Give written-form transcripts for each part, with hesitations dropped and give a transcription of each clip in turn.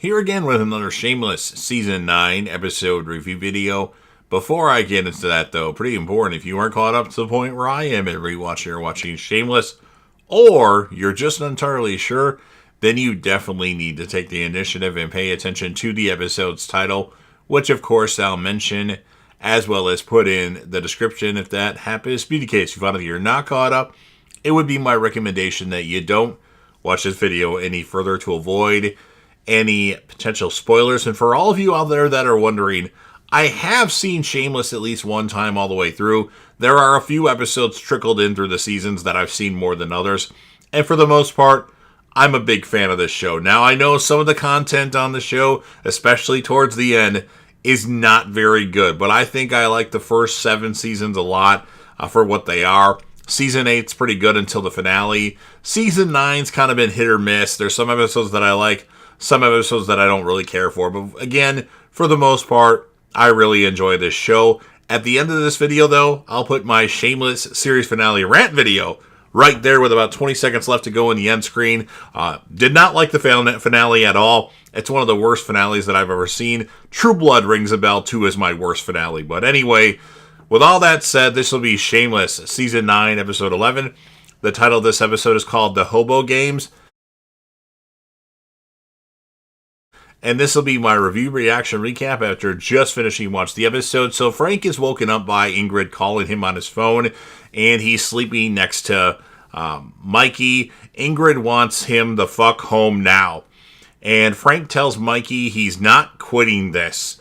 Here again with another Shameless Season 9 episode review video. Before I get into that though, pretty important, if you aren't caught up to the point where I am at rewatching or watching Shameless, or you're just not entirely sure, then you definitely need to take the initiative and pay attention to the episode's title, which of course I'll mention, as well as put in the description if that happens to be the case. If you find that you're not caught up, it would be my recommendation that you don't watch this video any further to avoid any potential spoilers. And for all of you out there that are wondering, I have seen Shameless at least one time all the way through. There are a few episodes trickled in through the seasons that I've seen more than others. And for the most part, I'm a big fan of this show. Now, I know some of the content on the show, especially towards the end, is not very good. But I think I like the first 7 seasons a lot for what they are. Season 8's pretty good until the finale. Season 9's kind of been hit or miss. There's some episodes that I like, some episodes that I don't really care for. But again, for the most part, I really enjoy this show. At the end of this video, though, I'll put my Shameless series finale rant video right there with about 20 seconds left to go in the end screen. Did not like the finale at all. It's one of the worst finales that I've ever seen. True Blood rings a bell, too, as my worst finale. But anyway, with all that said, this will be Shameless Season 9, Episode 11. The title of this episode is called The Hobo Games. And this will be my review reaction recap after just finishing watching the episode. So Frank is woken up by Ingrid calling him on his phone, and he's sleeping next to Mikey. Ingrid wants him the fuck home now. And Frank tells Mikey he's not quitting this.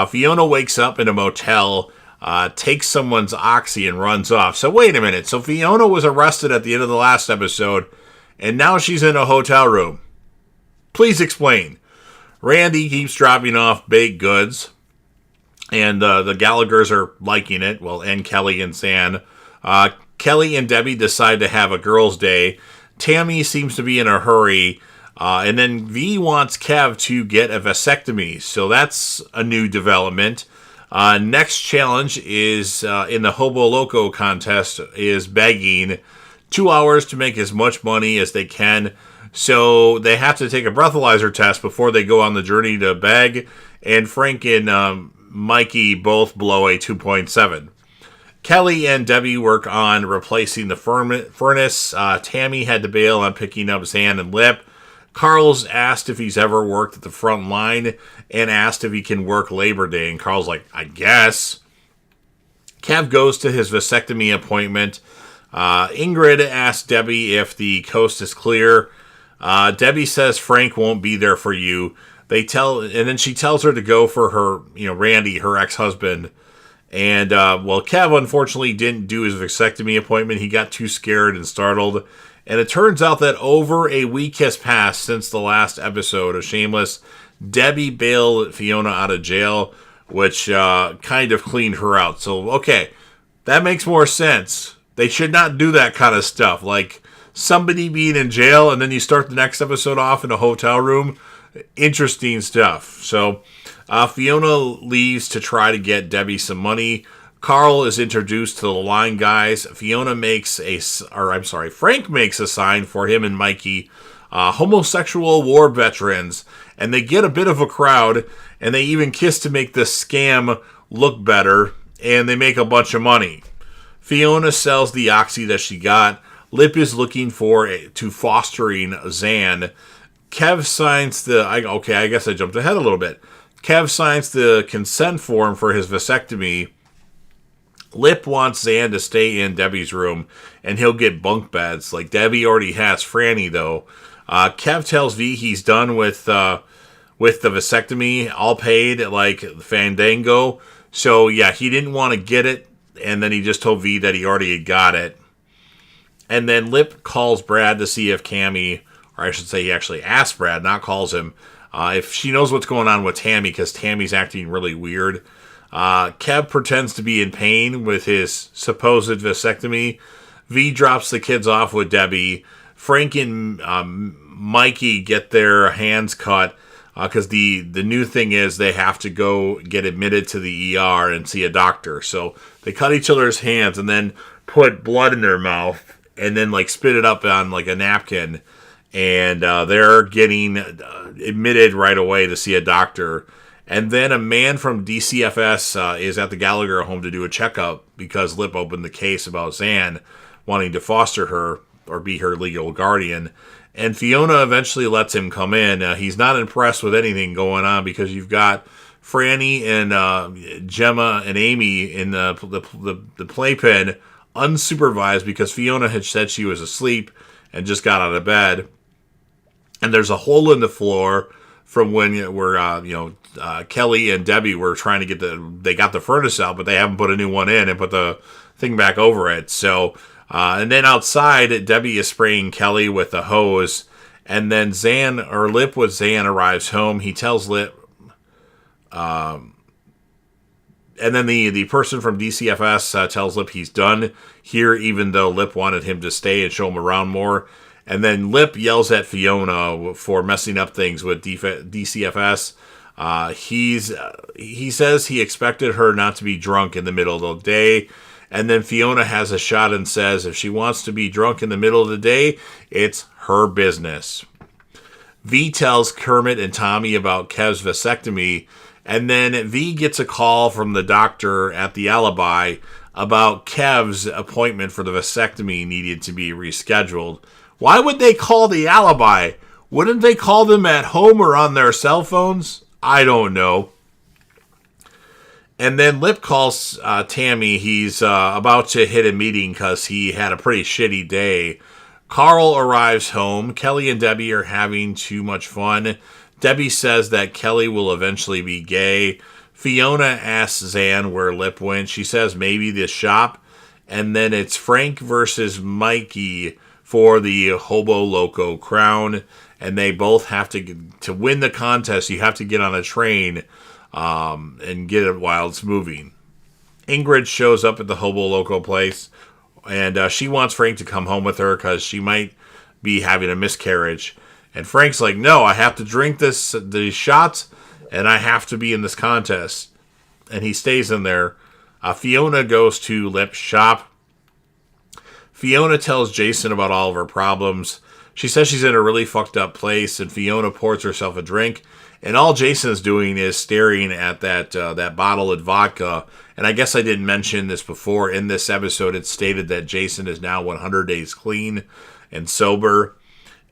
Fiona wakes up in a motel, takes someone's oxy and runs off. So wait a minute. So Fiona was arrested at the end of the last episode, and now she's in a hotel room. Please explain. Randy keeps dropping off baked goods, and the Gallaghers are liking it. Well, and Kelly and San. Kelly and Debbie decide to have a girls' day. Tammy seems to be in a hurry, and then V wants Kev to get a vasectomy. So that's a new development. Next challenge is in the Hobo Loco contest is begging 2 hours to make as much money as they can. So they have to take a breathalyzer test before they go on the journey to beg. And Frank and Mikey both blow a 2.7. Kelly and Debbie work on replacing the furnace. Tammy had to bail on picking up Zan and Lip. Carl's asked if he's ever worked at the front line and asked if he can work Labor Day. And Carl's like, I guess. Kev goes to his vasectomy appointment. Ingrid asks Debbie if the coast is clear. Debbie says Frank won't be there for you. And then she tells her to go for her, Randy, her ex-husband. And, Kev unfortunately didn't do his vasectomy appointment. He got too scared and startled. And it turns out that over a week has passed since the last episode of Shameless. Debbie bailed Fiona out of jail, which kind of cleaned her out. So, okay, that makes more sense. They should not do that kind of stuff. Like somebody being in jail and then you start the next episode off in a hotel room. Interesting stuff. So Fiona leaves to try to get Debbie some money. Carl is introduced to the line guys. Frank makes a sign for him and Mikey, homosexual war veterans, and they get a bit of a crowd, and they even kiss to make the scam look better, and they make a bunch of money. Fiona sells the oxy that she got. Lip is looking to fostering Zan. Kev signs I guess I jumped ahead a little bit. Kev signs the consent form for his vasectomy. Lip wants Zan to stay in Debbie's room, and he'll get bunk beds. Like Debbie already has Franny, though. Kev tells V he's done with the vasectomy, all paid, like Fandango. So, yeah, he didn't want to get it, and then he just told V that he already had got it. And then Lip calls Brad to see if Cammy, or I should say he actually asks Brad, not calls him, if she knows what's going on with Tammy, because Tammy's acting really weird. Kev pretends to be in pain with his supposed vasectomy. V drops the kids off with Debbie. Frank and Mikey get their hands cut because the new thing is they have to go get admitted to the ER and see a doctor. So they cut each other's hands and then put blood in their mouth and then like spit it up on like a napkin and they're getting admitted right away to see a doctor. And then a man from DCFS is at the Gallagher home to do a checkup because Lip opened the case about Zan wanting to foster her or be her legal guardian. And Fiona eventually lets him come in. He's not impressed with anything going on because you've got Franny and Gemma and Amy in the playpen unsupervised because Fiona had said she was asleep and just got out of bed. And there's a hole in the floor from when Kelly and Debbie were trying to they got the furnace out, but they haven't put a new one in and put the thing back over it. So, and then outside, Debbie is spraying Kelly with a hose, and then Lip with Zan arrives home. He tells Lip, and then the person from DCFS tells Lip he's done here, even though Lip wanted him to stay and show him around more. And then Lip yells at Fiona for messing up things with DCFS. He says he expected her not to be drunk in the middle of the day. And then Fiona has a shot and says if she wants to be drunk in the middle of the day, it's her business. V tells Kermit and Tommy about Kev's vasectomy. And then V gets a call from the doctor at the Alibi about Kev's appointment for the vasectomy needed to be rescheduled. Why would they call the Alibi? Wouldn't they call them at home or on their cell phones? I don't know. And then Lip calls Tammy. He's about to hit a meeting because he had a pretty shitty day. Carl arrives home. Kelly and Debbie are having too much fun. Debbie says that Kelly will eventually be gay. Fiona asks Zan where Lip went. She says maybe the shop. And then it's Frank versus Mikey for the Hobo Loco crown, and they both have to win the contest. You have to get on a train and get it while it's moving. Ingrid shows up at the Hobo Loco place, and she wants Frank to come home with her because she might be having a miscarriage. And Frank's like, no, I have to drink these shots, and I have to be in this contest. And he stays in there. Fiona goes to Lip's shop. Fiona tells Jason about all of her problems. She says she's in a really fucked up place, and Fiona pours herself a drink. And all Jason's doing is staring at that bottle of vodka. And I guess I didn't mention this before. In this episode, it's stated that Jason is now 100 days clean and sober.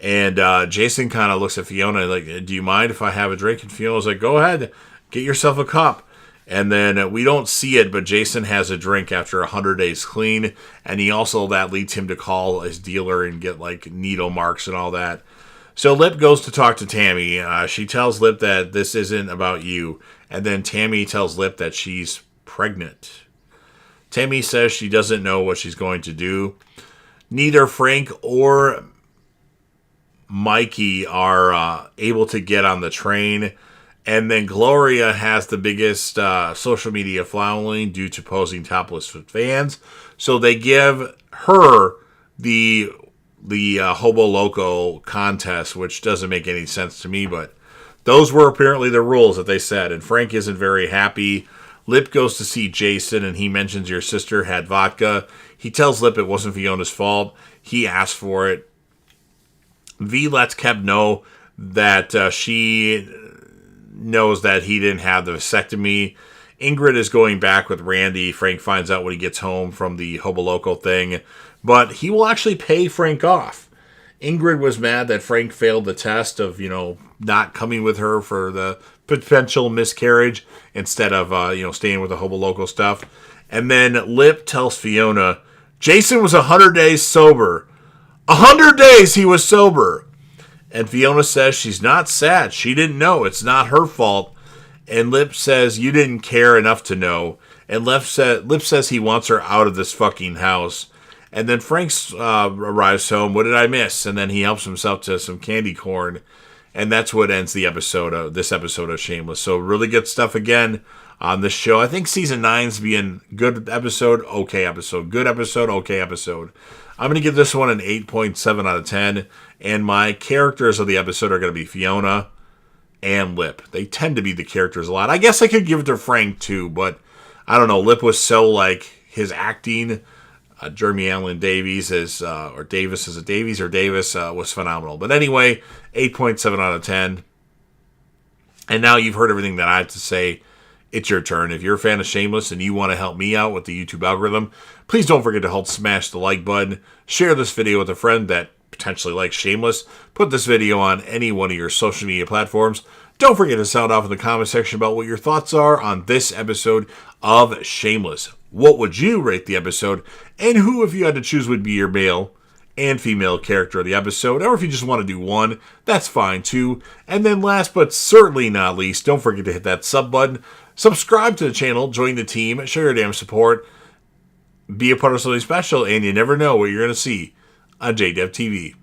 And Jason kind of looks at Fiona like, do you mind if I have a drink? And Fiona's like, go ahead, get yourself a cup. And then we don't see it, but Jason has a drink after 100 days clean. And that leads him to call his dealer and get like needle marks and all that. So Lip goes to talk to Tammy. She tells Lip that this isn't about you. And then Tammy tells Lip that she's pregnant. Tammy says she doesn't know what she's going to do. Neither Frank or Mikey are able to get on the train. And then Gloria has the biggest social media following due to posing topless with fans. So they give her the Hobo Loco contest, which doesn't make any sense to me, but those were apparently the rules that they said. And Frank isn't very happy. Lip goes to see Jason, and he mentions your sister had vodka. He tells Lip it wasn't Fiona's fault. He asked for it. V lets Kev know that she knows that he didn't have the vasectomy. Ingrid is going back with Randy. Frank finds out when he gets home from the Hobo Loco thing. But he will actually pay Frank off. Ingrid was mad that Frank failed the test of, not coming with her for the potential miscarriage instead of, staying with the Hobo Loco stuff. And then Lip tells Fiona, Jason was 100 days sober. 100 days he was sober. And Fiona says she's not sad. She didn't know. It's not her fault. And Lip says you didn't care enough to know. And Lip says he wants her out of this fucking house. And then Frank arrives home. What did I miss? And then he helps himself to some candy corn. And that's what ends this episode of Shameless. So really good stuff again on this show. I think season 9's being good episode, okay episode. Good episode, okay episode. I'm going to give this one an 8.7 out of 10. And my characters of the episode are going to be Fiona and Lip. They tend to be the characters a lot. I guess I could give it to Frank too, but I don't know. Lip was so his acting Jeremy Allen Davies or Davis, is it Davies or Davis, was phenomenal. But anyway, 8.7 out of 10. And now you've heard everything that I have to say. It's your turn. If you're a fan of Shameless and you want to help me out with the YouTube algorithm, please don't forget to help smash the like button. Share this video with a friend that potentially likes Shameless. Put this video on any one of your social media platforms. Don't forget to sound off in the comment section about what your thoughts are on this episode of Shameless. What would you rate the episode? And who, if you had to choose, would be your male and female character of the episode? Or if you just want to do one, that's fine too. And then last but certainly not least, don't forget to hit that sub button. Subscribe to the channel, join the team, show your damn support, be a part of something special, and you never know what you're going to see on JDev TV.